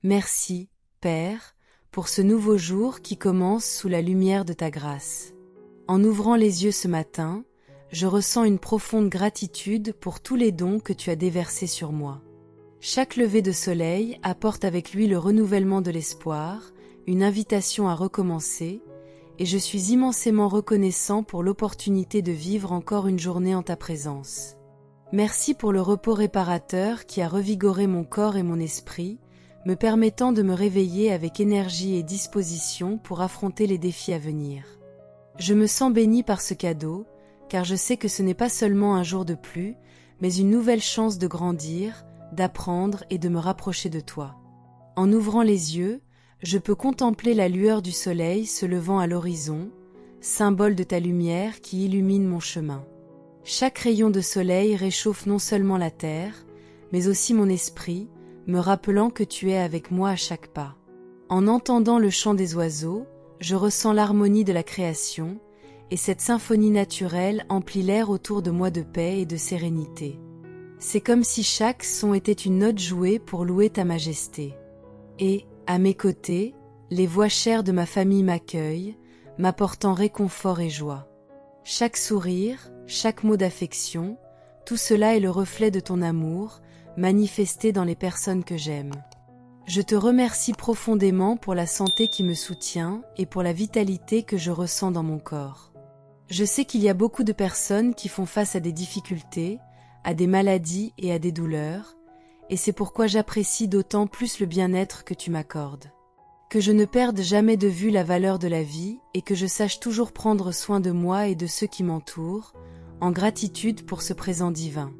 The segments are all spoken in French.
Merci, Père, pour ce nouveau jour qui commence sous la lumière de ta grâce. En ouvrant les yeux ce matin, je ressens une profonde gratitude pour tous les dons que tu as déversés sur moi. Chaque lever de soleil apporte avec lui le renouvellement de l'espoir, une invitation à recommencer, et je suis immensément reconnaissant pour l'opportunité de vivre encore une journée en ta présence. Merci pour le repos réparateur qui a revigoré mon corps et mon esprit, me permettant de me réveiller avec énergie et disposition pour affronter les défis à venir. Je me sens béni par ce cadeau, car je sais que ce n'est pas seulement un jour de plus, mais une nouvelle chance de grandir, d'apprendre et de me rapprocher de toi. En ouvrant les yeux, je peux contempler la lueur du soleil se levant à l'horizon, symbole de ta lumière qui illumine mon chemin. Chaque rayon de soleil réchauffe non seulement la terre, mais aussi mon esprit, me rappelant que tu es avec moi à chaque pas. En entendant le chant des oiseaux, je ressens l'harmonie de la création, et cette symphonie naturelle emplit l'air autour de moi de paix et de sérénité. C'est comme si chaque son était une note jouée pour louer ta majesté. Et, à mes côtés, les voix chères de ma famille m'accueillent, m'apportant réconfort et joie. Chaque sourire, chaque mot d'affection, tout cela est le reflet de ton amour, manifesté dans les personnes que j'aime. Je te remercie profondément pour la santé qui me soutient et pour la vitalité que je ressens dans mon corps. Je sais qu'il y a beaucoup de personnes qui font face à des difficultés, à des maladies et à des douleurs, et c'est pourquoi j'apprécie d'autant plus le bien-être que tu m'accordes. Que je ne perde jamais de vue la valeur de la vie et que je sache toujours prendre soin de moi et de ceux qui m'entourent, en gratitude pour ce présent divin.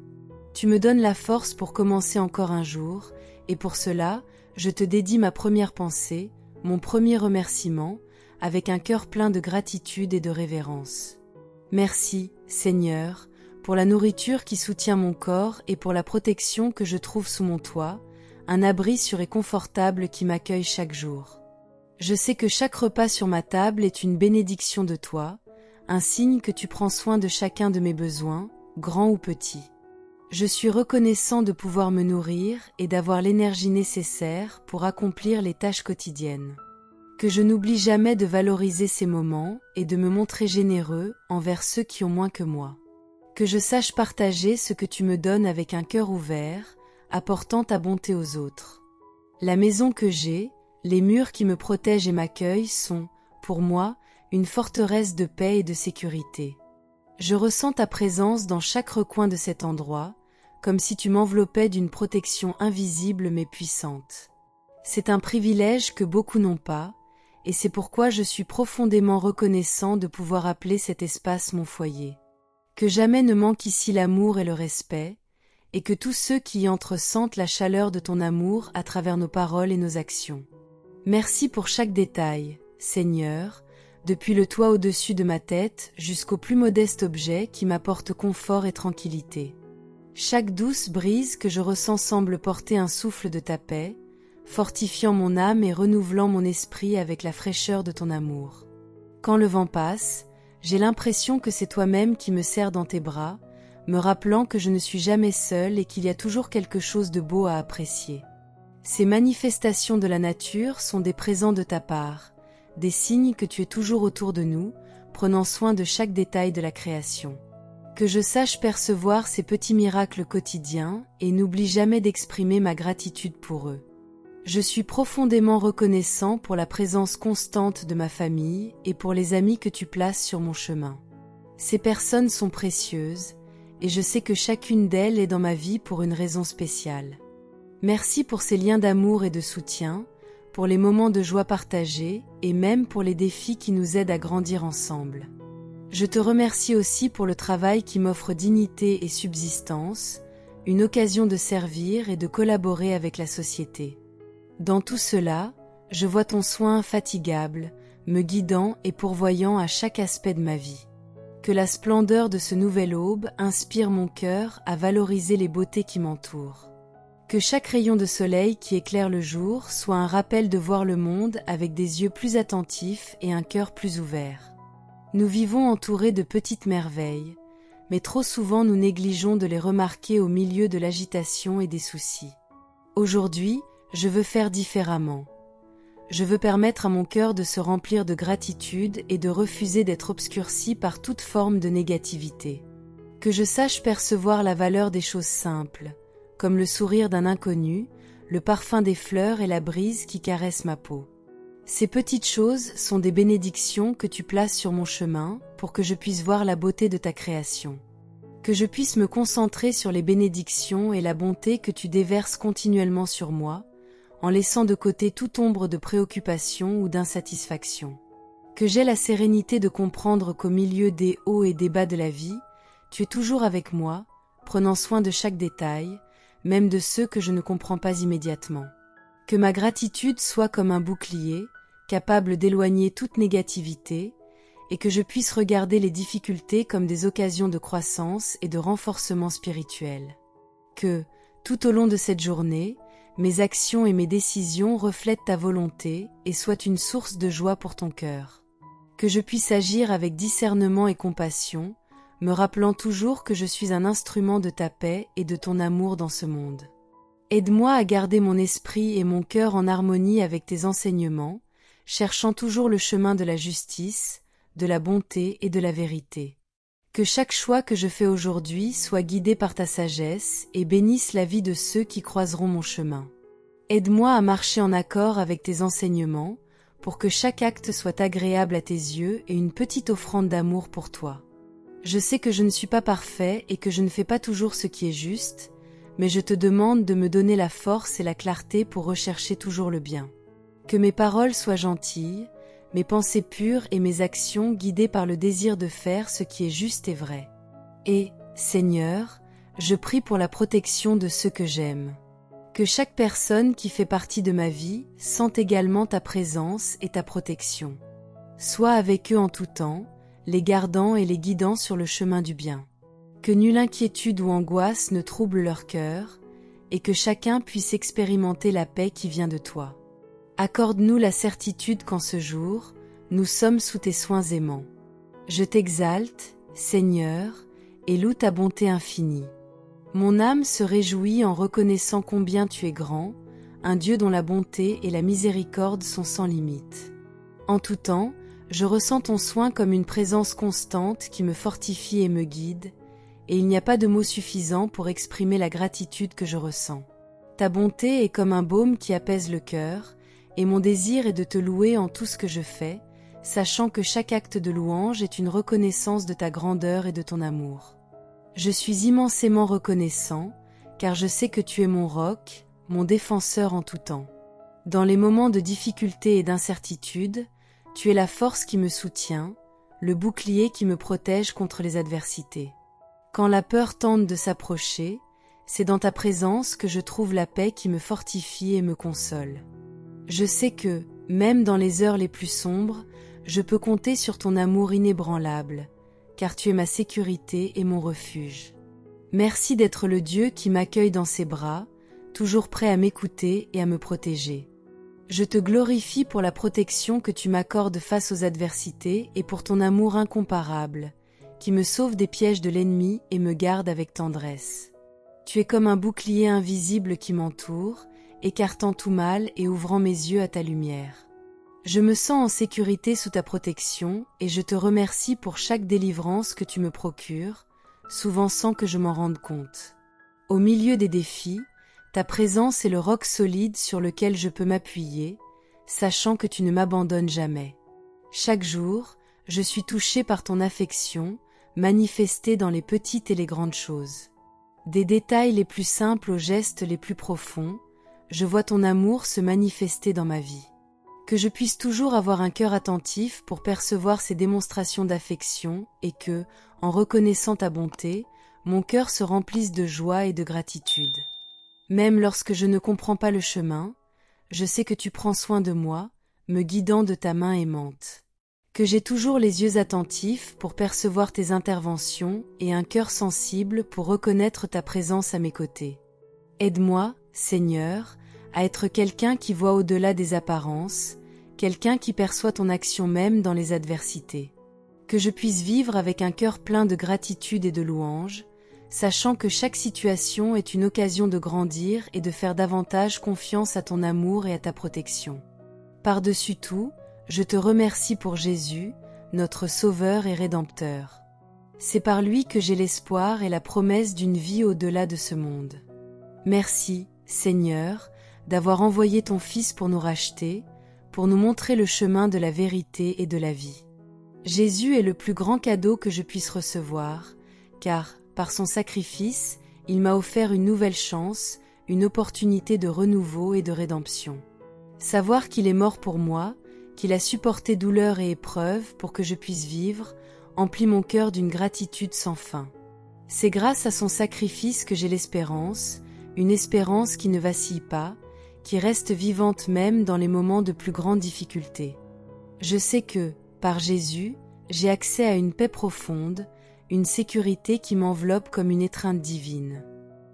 Tu me donnes la force pour commencer encore un jour, et pour cela, je te dédie ma première pensée, mon premier remerciement, avec un cœur plein de gratitude et de révérence. Merci, Seigneur, pour la nourriture qui soutient mon corps et pour la protection que je trouve sous mon toit, un abri sûr et confortable qui m'accueille chaque jour. Je sais que chaque repas sur ma table est une bénédiction de toi, un signe que tu prends soin de chacun de mes besoins, grands ou petits. Je suis reconnaissant de pouvoir me nourrir et d'avoir l'énergie nécessaire pour accomplir les tâches quotidiennes. Que je n'oublie jamais de valoriser ces moments et de me montrer généreux envers ceux qui ont moins que moi. Que je sache partager ce que tu me donnes avec un cœur ouvert, apportant ta bonté aux autres. La maison que j'ai, les murs qui me protègent et m'accueillent sont, pour moi, une forteresse de paix et de sécurité. Je ressens ta présence dans chaque recoin de cet endroit, comme si tu m'enveloppais d'une protection invisible mais puissante. C'est un privilège que beaucoup n'ont pas, et c'est pourquoi je suis profondément reconnaissant de pouvoir appeler cet espace mon foyer. Que jamais ne manque ici l'amour et le respect, et que tous ceux qui y entrent sentent la chaleur de ton amour à travers nos paroles et nos actions. Merci pour chaque détail, Seigneur, depuis le toit au-dessus de ma tête jusqu'au plus modeste objet qui m'apporte confort et tranquillité. Chaque douce brise que je ressens semble porter un souffle de ta paix, fortifiant mon âme et renouvelant mon esprit avec la fraîcheur de ton amour. Quand le vent passe, j'ai l'impression que c'est toi-même qui me serres dans tes bras, me rappelant que je ne suis jamais seule et qu'il y a toujours quelque chose de beau à apprécier. Ces manifestations de la nature sont des présents de ta part, des signes que tu es toujours autour de nous, prenant soin de chaque détail de la création. Que je sache percevoir ces petits miracles quotidiens et n'oublie jamais d'exprimer ma gratitude pour eux. Je suis profondément reconnaissant pour la présence constante de ma famille et pour les amis que tu places sur mon chemin. Ces personnes sont précieuses, et je sais que chacune d'elles est dans ma vie pour une raison spéciale. Merci pour ces liens d'amour et de soutien, pour les moments de joie partagés et même pour les défis qui nous aident à grandir ensemble. Je te remercie aussi pour le travail qui m'offre dignité et subsistance, une occasion de servir et de collaborer avec la société. Dans tout cela, je vois ton soin infatigable, me guidant et pourvoyant à chaque aspect de ma vie. Que la splendeur de ce nouvel aube inspire mon cœur à valoriser les beautés qui m'entourent. Que chaque rayon de soleil qui éclaire le jour soit un rappel de voir le monde avec des yeux plus attentifs et un cœur plus ouvert. Nous vivons entourés de petites merveilles, mais trop souvent nous négligeons de les remarquer au milieu de l'agitation et des soucis. Aujourd'hui, Je veux faire différemment. Je veux permettre à mon cœur de se remplir de gratitude et de refuser d'être obscurci par toute forme de négativité. Que je sache percevoir la valeur des choses simples, comme le sourire d'un inconnu, le parfum des fleurs et la brise qui caresse ma peau. Ces petites choses sont des bénédictions que tu places sur mon chemin pour que je puisse voir la beauté de ta création. Que je puisse me concentrer sur les bénédictions et la bonté que tu déverses continuellement sur moi, en laissant de côté toute ombre de préoccupation ou d'insatisfaction. Que j'aie la sérénité de comprendre qu'au milieu des hauts et des bas de la vie, tu es toujours avec moi, prenant soin de chaque détail, même de ceux que je ne comprends pas immédiatement. Que ma gratitude soit comme un bouclier, capable d'éloigner toute négativité, et que je puisse regarder les difficultés comme des occasions de croissance et de renforcement spirituel. Que, tout au long de cette journée, mes actions et mes décisions reflètent ta volonté et soient une source de joie pour ton cœur. Que je puisse agir avec discernement et compassion, me rappelant toujours que je suis un instrument de ta paix et de ton amour dans ce monde. Aide-moi à garder mon esprit et mon cœur en harmonie avec tes enseignements, cherchant toujours le chemin de la justice, de la bonté et de la vérité. Que chaque choix que je fais aujourd'hui soit guidé par ta sagesse et bénisse la vie de ceux qui croiseront mon chemin. Aide-moi à marcher en accord avec tes enseignements, pour que chaque acte soit agréable à tes yeux et une petite offrande d'amour pour toi. Je sais que je ne suis pas parfait et que je ne fais pas toujours ce qui est juste, mais je te demande de me donner la force et la clarté pour rechercher toujours le bien. Que mes paroles soient gentilles, mes pensées pures et mes actions guidées par le désir de faire ce qui est juste et vrai. Et, Seigneur, je prie pour la protection de ceux que j'aime. Que chaque personne qui fait partie de ma vie sente également ta présence et ta protection. Sois avec eux en tout temps, les gardant et les guidant sur le chemin du bien. Que nulle inquiétude ou angoisse ne trouble leur cœur, et que chacun puisse expérimenter la paix qui vient de toi. Accorde-nous la certitude qu'en ce jour, nous sommes sous tes soins aimants. Je t'exalte, Seigneur, et loue ta bonté infinie. Mon âme se réjouit en reconnaissant combien tu es grand, un Dieu dont la bonté et la miséricorde sont sans limite. En tout temps, je ressens ton soin comme une présence constante qui me fortifie et me guide, et il n'y a pas de mots suffisants pour exprimer la gratitude que je ressens. Ta bonté est comme un baume qui apaise le cœur, et mon désir est de te louer en tout ce que je fais, sachant que chaque acte de louange est une reconnaissance de ta grandeur et de ton amour. Je suis immensément reconnaissant, car je sais que tu es mon roc, mon défenseur en tout temps. Dans les moments de difficulté et d'incertitude, tu es la force qui me soutient, le bouclier qui me protège contre les adversités. Quand la peur tente de s'approcher, c'est dans ta présence que je trouve la paix qui me fortifie et me console. Je sais que, même dans les heures les plus sombres, je peux compter sur ton amour inébranlable, car tu es ma sécurité et mon refuge. Merci d'être le Dieu qui m'accueille dans ses bras, toujours prêt à m'écouter et à me protéger. Je te glorifie pour la protection que tu m'accordes face aux adversités et pour ton amour incomparable, qui me sauve des pièges de l'ennemi et me garde avec tendresse. Tu es comme un bouclier invisible qui m'entoure, écartant tout mal et ouvrant mes yeux à ta lumière. Je me sens en sécurité sous ta protection et je te remercie pour chaque délivrance que tu me procures, souvent sans que je m'en rende compte. Au milieu des défis, ta présence est le roc solide sur lequel je peux m'appuyer, sachant que tu ne m'abandonnes jamais. Chaque jour, je suis touchée par ton affection, manifestée dans les petites et les grandes choses. Des détails les plus simples aux gestes les plus profonds, je vois ton amour se manifester dans ma vie. Que je puisse toujours avoir un cœur attentif pour percevoir ces démonstrations d'affection et que, en reconnaissant ta bonté, mon cœur se remplisse de joie et de gratitude. Même lorsque je ne comprends pas le chemin, je sais que tu prends soin de moi, me guidant de ta main aimante. Que j'ai toujours les yeux attentifs pour percevoir tes interventions et un cœur sensible pour reconnaître ta présence à mes côtés. Aide-moi, Seigneur, à être quelqu'un qui voit au-delà des apparences, quelqu'un qui perçoit ton action même dans les adversités. Que je puisse vivre avec un cœur plein de gratitude et de louange, sachant que chaque situation est une occasion de grandir et de faire davantage confiance à ton amour et à ta protection. Par-dessus tout, je te remercie pour Jésus, notre Sauveur et Rédempteur. C'est par lui que j'ai l'espoir et la promesse d'une vie au-delà de ce monde. Merci, Seigneur, d'avoir envoyé ton Fils pour nous racheter, pour nous montrer le chemin de la vérité et de la vie. Jésus est le plus grand cadeau que je puisse recevoir, car, par son sacrifice, il m'a offert une nouvelle chance, une opportunité de renouveau et de rédemption. Savoir qu'il est mort pour moi, qu'il a supporté douleur et épreuve pour que je puisse vivre, emplit mon cœur d'une gratitude sans fin. C'est grâce à son sacrifice que j'ai l'espérance, une espérance qui ne vacille pas, qui reste vivante même dans les moments de plus grande difficulté. Je sais que, par Jésus, j'ai accès à une paix profonde, une sécurité qui m'enveloppe comme une étreinte divine.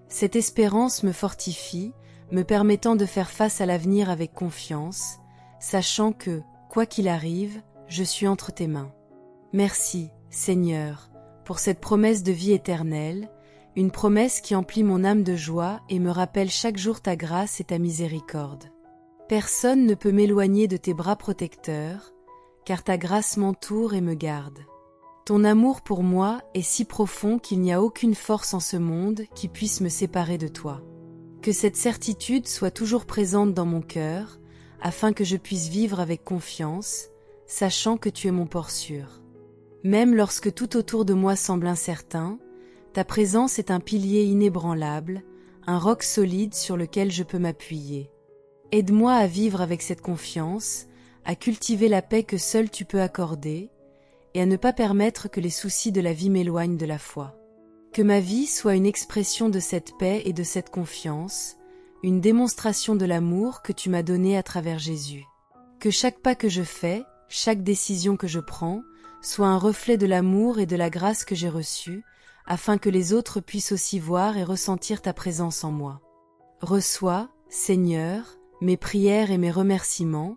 Cette espérance me fortifie, me permettant de faire face à l'avenir avec confiance, sachant que, quoi qu'il arrive, je suis entre tes mains. Merci, Seigneur, pour cette promesse de vie éternelle, une promesse qui emplit mon âme de joie et me rappelle chaque jour ta grâce et ta miséricorde. Personne ne peut m'éloigner de tes bras protecteurs, car ta grâce m'entoure et me garde. Ton amour pour moi est si profond qu'il n'y a aucune force en ce monde qui puisse me séparer de toi. Que cette certitude soit toujours présente dans mon cœur, afin que je puisse vivre avec confiance, sachant que tu es mon port sûr. Même lorsque tout autour de moi semble incertain, ta présence est un pilier inébranlable, un roc solide sur lequel je peux m'appuyer. Aide-moi à vivre avec cette confiance, à cultiver la paix que seul tu peux accorder, et à ne pas permettre que les soucis de la vie m'éloignent de la foi. Que ma vie soit une expression de cette paix et de cette confiance, une démonstration de l'amour que tu m'as donné à travers Jésus. Que chaque pas que je fais, chaque décision que je prends, soit un reflet de l'amour et de la grâce que j'ai reçue, afin que les autres puissent aussi voir et ressentir ta présence en moi. Reçois, Seigneur, mes prières et mes remerciements,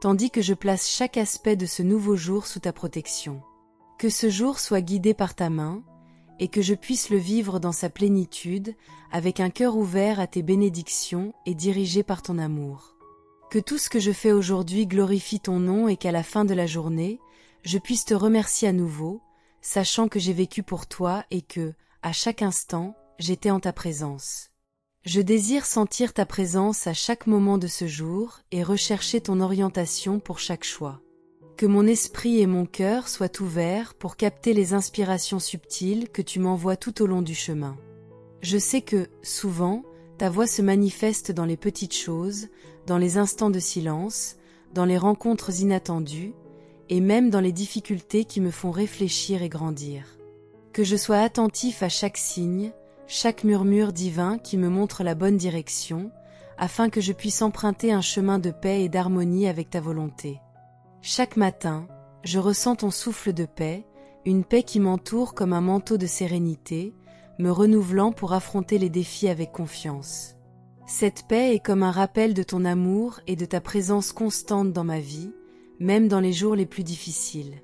tandis que je place chaque aspect de ce nouveau jour sous ta protection. Que ce jour soit guidé par ta main, et que je puisse le vivre dans sa plénitude, avec un cœur ouvert à tes bénédictions et dirigé par ton amour. Que tout ce que je fais aujourd'hui glorifie ton nom et qu'à la fin de la journée, je puisse te remercier à nouveau, sachant que j'ai vécu pour toi et que, à chaque instant, j'étais en ta présence. Je désire sentir ta présence à chaque moment de ce jour et rechercher ton orientation pour chaque choix. Que mon esprit et mon cœur soient ouverts pour capter les inspirations subtiles que tu m'envoies tout au long du chemin. Je sais que, souvent, ta voix se manifeste dans les petites choses, dans les instants de silence, dans les rencontres inattendues, et même dans les difficultés qui me font réfléchir et grandir. Que je sois attentif à chaque signe, chaque murmure divin qui me montre la bonne direction, afin que je puisse emprunter un chemin de paix et d'harmonie avec ta volonté. Chaque matin, je ressens ton souffle de paix, une paix qui m'entoure comme un manteau de sérénité, me renouvelant pour affronter les défis avec confiance. Cette paix est comme un rappel de ton amour et de ta présence constante dans ma vie, même dans les jours les plus difficiles.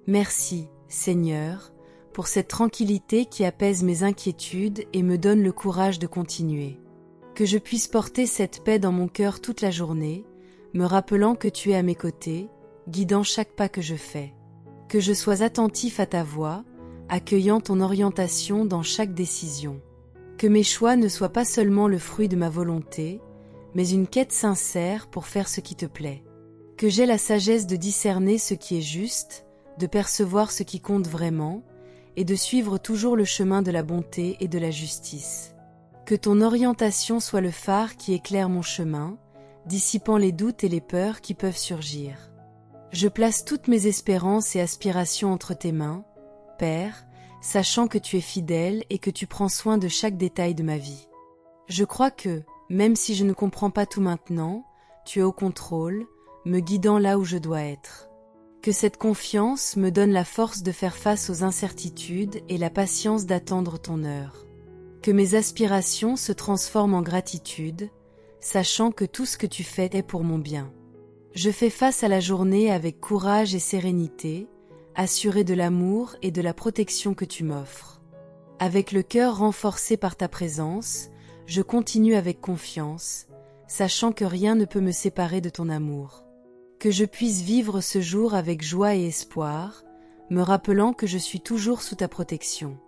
Merci, Seigneur, pour cette tranquillité qui apaise mes inquiétudes et me donne le courage de continuer. Que je puisse porter cette paix dans mon cœur toute la journée, me rappelant que tu es à mes côtés, guidant chaque pas que je fais. Que je sois attentif à ta voix, accueillant ton orientation dans chaque décision. Que mes choix ne soient pas seulement le fruit de ma volonté, mais une quête sincère pour faire ce qui te plaît. Que j'aie la sagesse de discerner ce qui est juste, de percevoir ce qui compte vraiment, et de suivre toujours le chemin de la bonté et de la justice. Que ton orientation soit le phare qui éclaire mon chemin, dissipant les doutes et les peurs qui peuvent surgir. Je place toutes mes espérances et aspirations entre tes mains, Père, sachant que tu es fidèle et que tu prends soin de chaque détail de ma vie. Je crois que, même si je ne comprends pas tout maintenant, tu es au contrôle, me guidant là où je dois être. Que cette confiance me donne la force de faire face aux incertitudes et la patience d'attendre ton heure. Que mes aspirations se transforment en gratitude, sachant que tout ce que tu fais est pour mon bien. Je fais face à la journée avec courage et sérénité, assuré de l'amour et de la protection que tu m'offres. Avec le cœur renforcé par ta présence, je continue avec confiance, sachant que rien ne peut me séparer de ton amour. Que je puisse vivre ce jour avec joie et espoir, me rappelant que je suis toujours sous ta protection.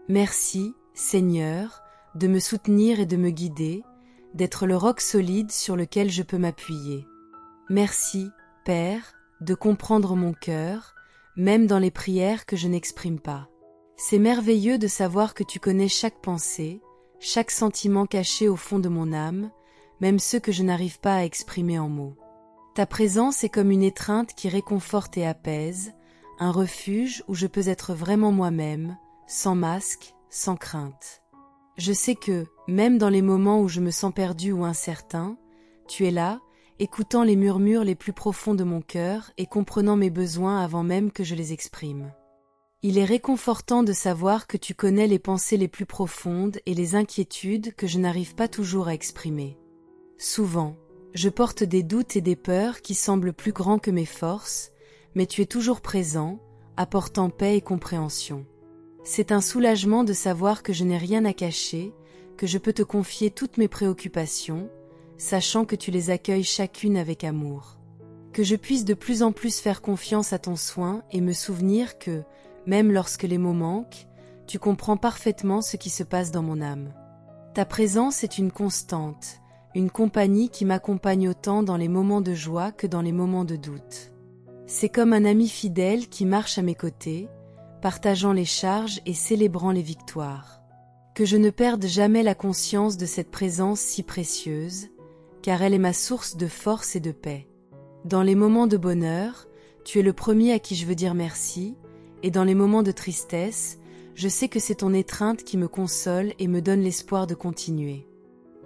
Merci, Seigneur, de me soutenir et de me guider, d'être le roc solide sur lequel je peux m'appuyer. Merci, Père, de comprendre mon cœur, même dans les prières que je n'exprime pas. C'est merveilleux de savoir que tu connais chaque pensée, chaque sentiment caché au fond de mon âme, même ceux que je n'arrive pas à exprimer en mots. Ta présence est comme une étreinte qui réconforte et apaise, un refuge où je peux être vraiment moi-même, sans masque, sans crainte. Je sais que, même dans les moments où je me sens perdu ou incertain, tu es là, écoutant les murmures les plus profonds de mon cœur et comprenant mes besoins avant même que je les exprime. Il est réconfortant de savoir que tu connais les pensées les plus profondes et les inquiétudes que je n'arrive pas toujours à exprimer. Souvent, je porte des doutes et des peurs qui semblent plus grands que mes forces, mais tu es toujours présent, apportant paix et compréhension. C'est un soulagement de savoir que je n'ai rien à cacher, que je peux te confier toutes mes préoccupations, sachant que tu les accueilles chacune avec amour. Que je puisse de plus en plus faire confiance à ton soin et me souvenir que, même lorsque les mots manquent, tu comprends parfaitement ce qui se passe dans mon âme. Ta présence est une constante, une compagnie qui m'accompagne autant dans les moments de joie que dans les moments de doute. C'est comme un ami fidèle qui marche à mes côtés, partageant les charges et célébrant les victoires. Que je ne perde jamais la conscience de cette présence si précieuse, car elle est ma source de force et de paix. Dans les moments de bonheur, tu es le premier à qui je veux dire merci, et dans les moments de tristesse, je sais que c'est ton étreinte qui me console et me donne l'espoir de continuer.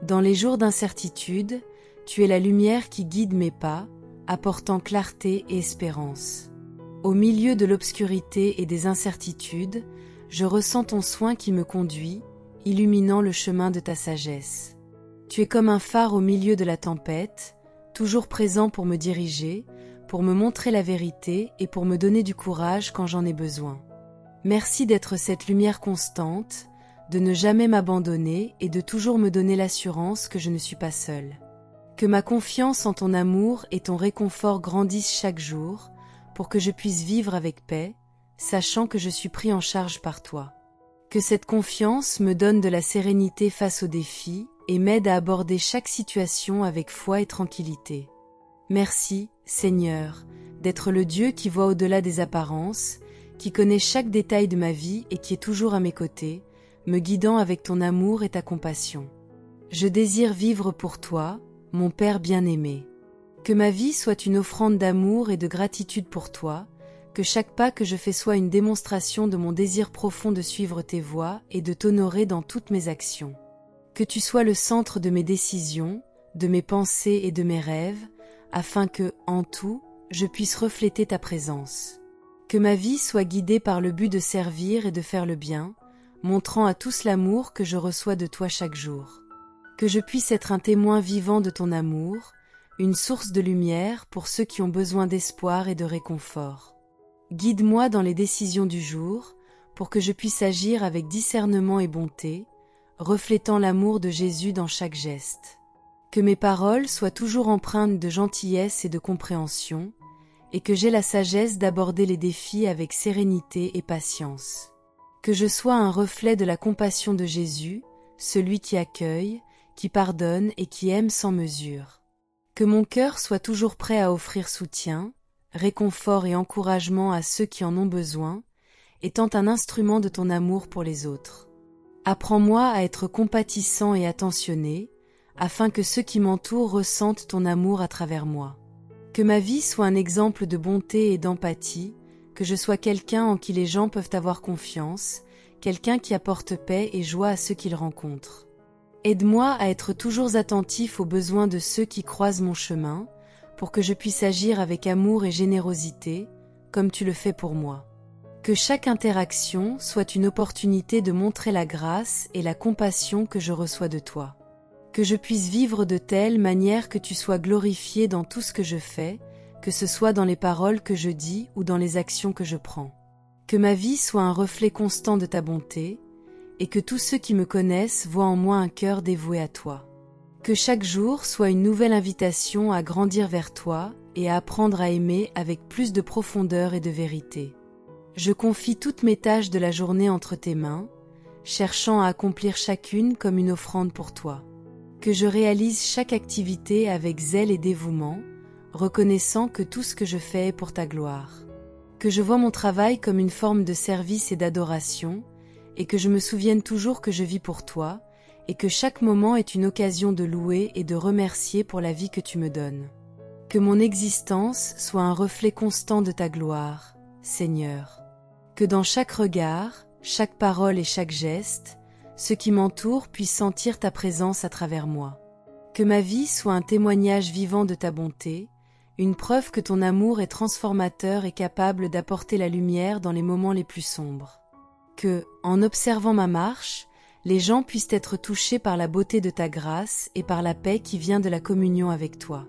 Dans les jours d'incertitude, tu es la lumière qui guide mes pas, apportant clarté et espérance. Au milieu de l'obscurité et des incertitudes, je ressens ton soin qui me conduit, illuminant le chemin de ta sagesse. Tu es comme un phare au milieu de la tempête, toujours présent pour me diriger, pour me montrer la vérité et pour me donner du courage quand j'en ai besoin. Merci d'être cette lumière constante, de ne jamais m'abandonner et de toujours me donner l'assurance que je ne suis pas seule. Que ma confiance en ton amour et ton réconfort grandissent chaque jour, pour que je puisse vivre avec paix, sachant que je suis pris en charge par toi. Que cette confiance me donne de la sérénité face aux défis et m'aide à aborder chaque situation avec foi et tranquillité. Merci, Seigneur, d'être le Dieu qui voit au-delà des apparences, qui connaît chaque détail de ma vie et qui est toujours à mes côtés, me guidant avec ton amour et ta compassion. Je désire vivre pour toi, mon Père bien-aimé. Que ma vie soit une offrande d'amour et de gratitude pour toi, que chaque pas que je fais soit une démonstration de mon désir profond de suivre tes voies et de t'honorer dans toutes mes actions. Que tu sois le centre de mes décisions, de mes pensées et de mes rêves, afin que, en tout, je puisse refléter ta présence. Que ma vie soit guidée par le but de servir et de faire le bien, montrant à tous l'amour que je reçois de toi chaque jour. Que je puisse être un témoin vivant de ton amour, une source de lumière pour ceux qui ont besoin d'espoir et de réconfort. Guide-moi dans les décisions du jour, pour que je puisse agir avec discernement et bonté, reflétant l'amour de Jésus dans chaque geste. Que mes paroles soient toujours empreintes de gentillesse et de compréhension, et que j'aie la sagesse d'aborder les défis avec sérénité et patience. Que je sois un reflet de la compassion de Jésus, celui qui accueille, qui pardonne et qui aime sans mesure. Que mon cœur soit toujours prêt à offrir soutien, réconfort et encouragement à ceux qui en ont besoin, étant un instrument de ton amour pour les autres. Apprends-moi à être compatissant et attentionné, afin que ceux qui m'entourent ressentent ton amour à travers moi. Que ma vie soit un exemple de bonté et d'empathie, que je sois quelqu'un en qui les gens peuvent avoir confiance, quelqu'un qui apporte paix et joie à ceux qu'ils rencontrent. Aide-moi à être toujours attentif aux besoins de ceux qui croisent mon chemin, pour que je puisse agir avec amour et générosité, comme tu le fais pour moi. Que chaque interaction soit une opportunité de montrer la grâce et la compassion que je reçois de toi. Que je puisse vivre de telle manière que tu sois glorifié dans tout ce que je fais, que ce soit dans les paroles que je dis ou dans les actions que je prends. Que ma vie soit un reflet constant de ta bonté, et que tous ceux qui me connaissent voient en moi un cœur dévoué à toi. Que chaque jour soit une nouvelle invitation à grandir vers toi et à apprendre à aimer avec plus de profondeur et de vérité. Je confie toutes mes tâches de la journée entre tes mains, cherchant à accomplir chacune comme une offrande pour toi. Que je réalise chaque activité avec zèle et dévouement, reconnaissant que tout ce que je fais est pour ta gloire. Que je vois mon travail comme une forme de service et d'adoration, et que je me souvienne toujours que je vis pour toi, et que chaque moment est une occasion de louer et de remercier pour la vie que tu me donnes. Que mon existence soit un reflet constant de ta gloire, Seigneur. Que dans chaque regard, chaque parole et chaque geste, ceux qui m'entourent puissent sentir ta présence à travers moi. Que ma vie soit un témoignage vivant de ta bonté, une preuve que ton amour est transformateur et capable d'apporter la lumière dans les moments les plus sombres. Que, en observant ma marche, les gens puissent être touchés par la beauté de ta grâce et par la paix qui vient de la communion avec toi.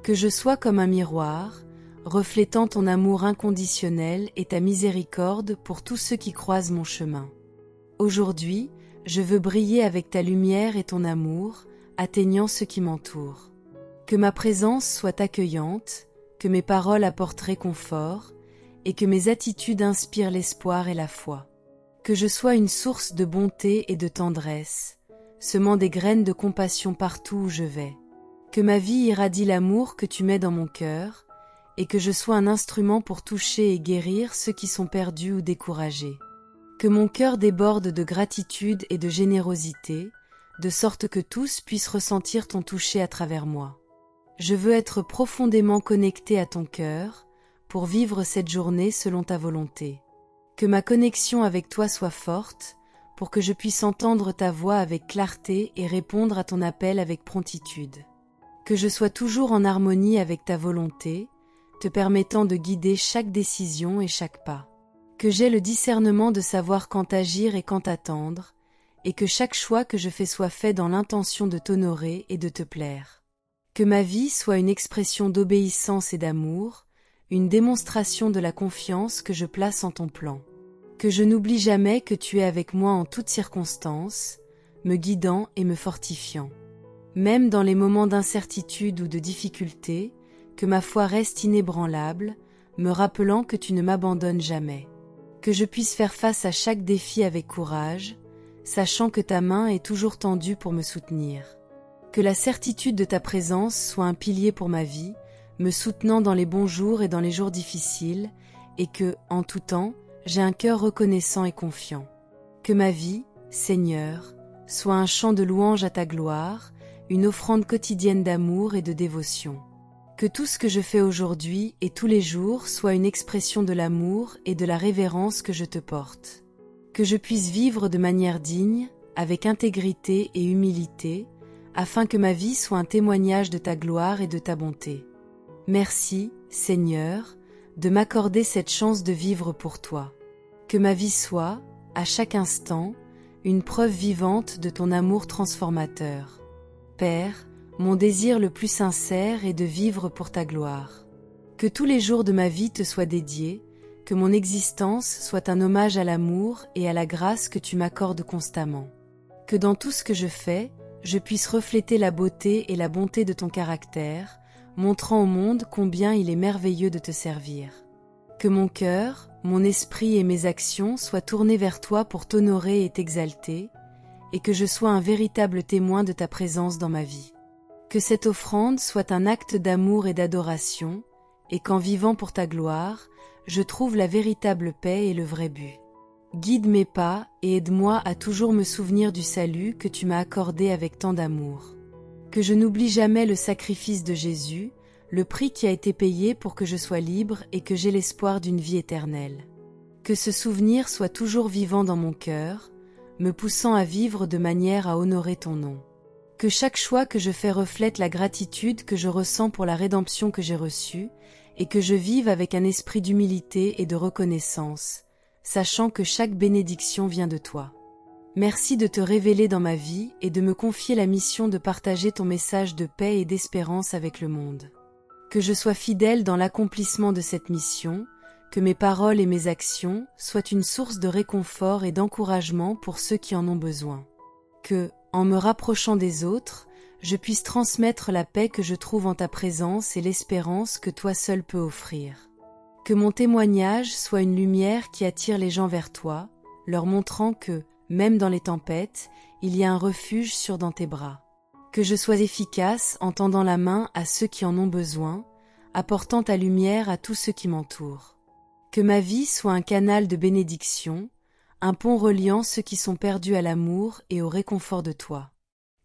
Que je sois comme un miroir, reflétant ton amour inconditionnel et ta miséricorde pour tous ceux qui croisent mon chemin. Aujourd'hui, je veux briller avec ta lumière et ton amour, atteignant ceux qui m'entourent. Que ma présence soit accueillante, que mes paroles apportent réconfort, et que mes attitudes inspirent l'espoir et la foi. Que je sois une source de bonté et de tendresse, semant des graines de compassion partout où je vais. Que ma vie irradie l'amour que tu mets dans mon cœur, et que je sois un instrument pour toucher et guérir ceux qui sont perdus ou découragés. Que mon cœur déborde de gratitude et de générosité, de sorte que tous puissent ressentir ton toucher à travers moi. Je veux être profondément connecté à ton cœur, pour vivre cette journée selon ta volonté. Que ma connexion avec toi soit forte, pour que je puisse entendre ta voix avec clarté et répondre à ton appel avec promptitude. Que je sois toujours en harmonie avec ta volonté, te permettant de guider chaque décision et chaque pas. Que j'aie le discernement de savoir quand agir et quand attendre, et que chaque choix que je fais soit fait dans l'intention de t'honorer et de te plaire. Que ma vie soit une expression d'obéissance et d'amour, une démonstration de la confiance que je place en ton plan. Que je n'oublie jamais que tu es avec moi en toutes circonstances, me guidant et me fortifiant. Même dans les moments d'incertitude ou de difficulté, que ma foi reste inébranlable, me rappelant que tu ne m'abandonnes jamais. Que je puisse faire face à chaque défi avec courage, sachant que ta main est toujours tendue pour me soutenir. Que la certitude de ta présence soit un pilier pour ma vie, me soutenant dans les bons jours et dans les jours difficiles, et que, en tout temps, j'ai un cœur reconnaissant et confiant. Que ma vie, Seigneur, soit un chant de louange à ta gloire, une offrande quotidienne d'amour et de dévotion. Que tout ce que je fais aujourd'hui et tous les jours soit une expression de l'amour et de la révérence que je te porte. Que je puisse vivre de manière digne, avec intégrité et humilité, afin que ma vie soit un témoignage de ta gloire et de ta bonté. Merci, Seigneur, de m'accorder cette chance de vivre pour toi. Que ma vie soit, à chaque instant, une preuve vivante de ton amour transformateur. Père, mon désir le plus sincère est de vivre pour ta gloire. Que tous les jours de ma vie te soient dédiés, que mon existence soit un hommage à l'amour et à la grâce que tu m'accordes constamment. Que dans tout ce que je fais, je puisse refléter la beauté et la bonté de ton caractère, montrant au monde combien il est merveilleux de te servir. Que mon cœur, mon esprit et mes actions soient tournés vers toi pour t'honorer et t'exalter, et que je sois un véritable témoin de ta présence dans ma vie. Que cette offrande soit un acte d'amour et d'adoration, et qu'en vivant pour ta gloire, je trouve la véritable paix et le vrai but. Guide mes pas et aide-moi à toujours me souvenir du salut que tu m'as accordé avec tant d'amour. Que je n'oublie jamais le sacrifice de Jésus, le prix qui a été payé pour que je sois libre et que j'aie l'espoir d'une vie éternelle. Que ce souvenir soit toujours vivant dans mon cœur, me poussant à vivre de manière à honorer ton nom. Que chaque choix que je fais reflète la gratitude que je ressens pour la rédemption que j'ai reçue, et que je vive avec un esprit d'humilité et de reconnaissance, sachant que chaque bénédiction vient de toi. Merci de te révéler dans ma vie et de me confier la mission de partager ton message de paix et d'espérance avec le monde. Que je sois fidèle dans l'accomplissement de cette mission, que mes paroles et mes actions soient une source de réconfort et d'encouragement pour ceux qui en ont besoin. Que, en me rapprochant des autres, je puisse transmettre la paix que je trouve en ta présence et l'espérance que toi seul peux offrir. Que mon témoignage soit une lumière qui attire les gens vers toi, leur montrant que, même dans les tempêtes, il y a un refuge sûr dans tes bras. Que je sois efficace en tendant la main à ceux qui en ont besoin, apportant ta lumière à tous ceux qui m'entourent. Que ma vie soit un canal de bénédiction, un pont reliant ceux qui sont perdus à l'amour et au réconfort de toi.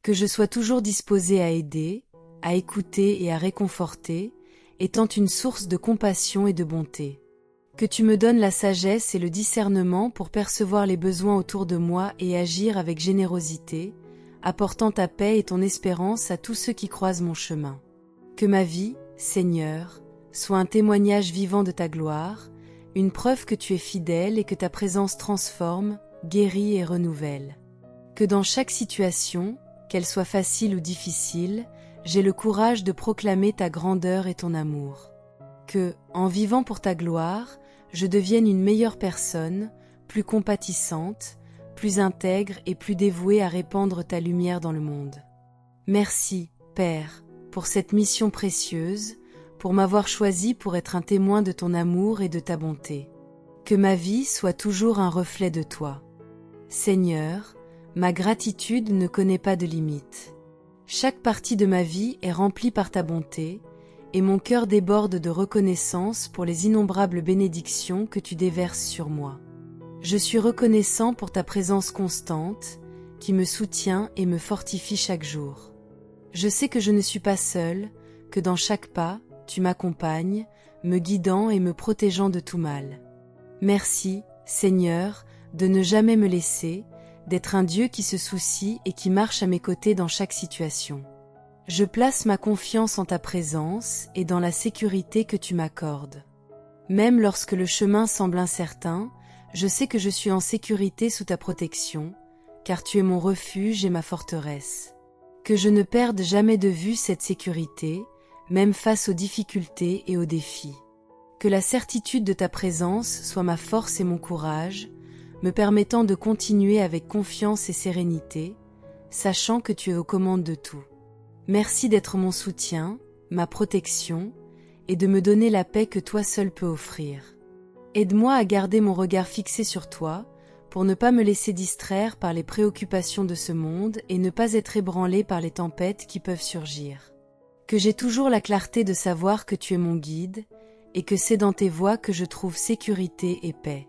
Que je sois toujours disposé à aider, à écouter et à réconforter, étant une source de compassion et de bonté. Que tu me donnes la sagesse et le discernement pour percevoir les besoins autour de moi et agir avec générosité, apportant ta paix et ton espérance à tous ceux qui croisent mon chemin. Que ma vie, Seigneur, soit un témoignage vivant de ta gloire, une preuve que tu es fidèle et que ta présence transforme, guérit et renouvelle. Que dans chaque situation, qu'elle soit facile ou difficile, j'ai le courage de proclamer ta grandeur et ton amour. Que, en vivant pour ta gloire, je devienne une meilleure personne, plus compatissante, plus intègre et plus dévouée à répandre ta lumière dans le monde. Merci, Père, pour cette mission précieuse, pour m'avoir choisi pour être un témoin de ton amour et de ta bonté. Que ma vie soit toujours un reflet de toi. Seigneur, ma gratitude ne connaît pas de limite. Chaque partie de ma vie est remplie par ta bonté, et mon cœur déborde de reconnaissance pour les innombrables bénédictions que tu déverses sur moi. Je suis reconnaissant pour ta présence constante, qui me soutient et me fortifie chaque jour. Je sais que je ne suis pas seul, que dans chaque pas, tu m'accompagnes, me guidant et me protégeant de tout mal. Merci, Seigneur, de ne jamais me laisser, d'être un Dieu qui se soucie et qui marche à mes côtés dans chaque situation. Je place ma confiance en ta présence et dans la sécurité que tu m'accordes. Même lorsque le chemin semble incertain, je sais que je suis en sécurité sous ta protection, car tu es mon refuge et ma forteresse. Que je ne perde jamais de vue cette sécurité, même face aux difficultés et aux défis. Que la certitude de ta présence soit ma force et mon courage, me permettant de continuer avec confiance et sérénité, sachant que tu es aux commandes de tout. Merci d'être mon soutien, ma protection, et de me donner la paix que toi seul peux offrir. Aide-moi à garder mon regard fixé sur toi, pour ne pas me laisser distraire par les préoccupations de ce monde et ne pas être ébranlé par les tempêtes qui peuvent surgir. Que j'ai toujours la clarté de savoir que tu es mon guide, et que c'est dans tes voies que je trouve sécurité et paix.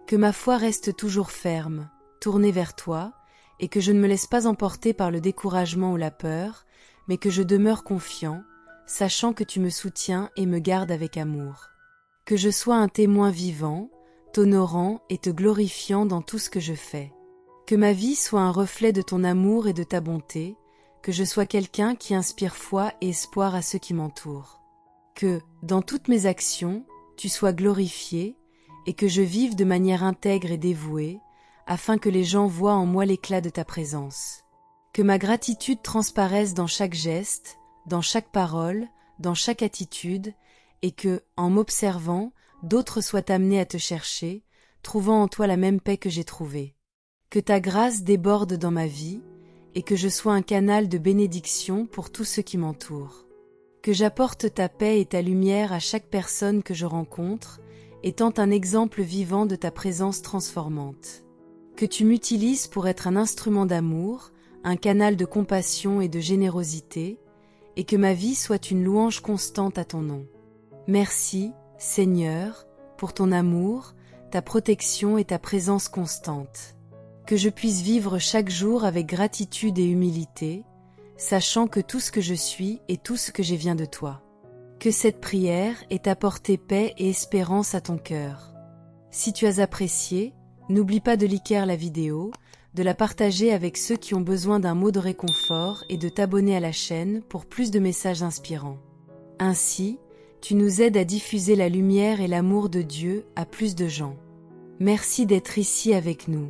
Que ma foi reste toujours ferme, tournée vers toi, et que je ne me laisse pas emporter par le découragement ou la peur, mais que je demeure confiant, sachant que tu me soutiens et me gardes avec amour. Que je sois un témoin vivant, t'honorant et te glorifiant dans tout ce que je fais. Que ma vie soit un reflet de ton amour et de ta bonté, que je sois quelqu'un qui inspire foi et espoir à ceux qui m'entourent. Que, dans toutes mes actions, tu sois glorifié, et que je vive de manière intègre et dévouée, afin que les gens voient en moi l'éclat de ta présence. Que ma gratitude transparaisse dans chaque geste, dans chaque parole, dans chaque attitude, et que, en m'observant, d'autres soient amenés à te chercher, trouvant en toi la même paix que j'ai trouvée. Que ta grâce déborde dans ma vie, et que je sois un canal de bénédiction pour tous ceux qui m'entourent. Que j'apporte ta paix et ta lumière à chaque personne que je rencontre, étant un exemple vivant de ta présence transformante. Que tu m'utilises pour être un instrument d'amour, un canal de compassion et de générosité, et que ma vie soit une louange constante à ton nom. Merci, Seigneur, pour ton amour, ta protection et ta présence constante. Que je puisse vivre chaque jour avec gratitude et humilité, sachant que tout ce que je suis et tout ce que j'ai vient de toi. Que cette prière ait apporté paix et espérance à ton cœur. Si tu as apprécié, n'oublie pas de liker la vidéo, de la partager avec ceux qui ont besoin d'un mot de réconfort et de t'abonner à la chaîne pour plus de messages inspirants. Ainsi, tu nous aides à diffuser la lumière et l'amour de Dieu à plus de gens. Merci d'être ici avec nous.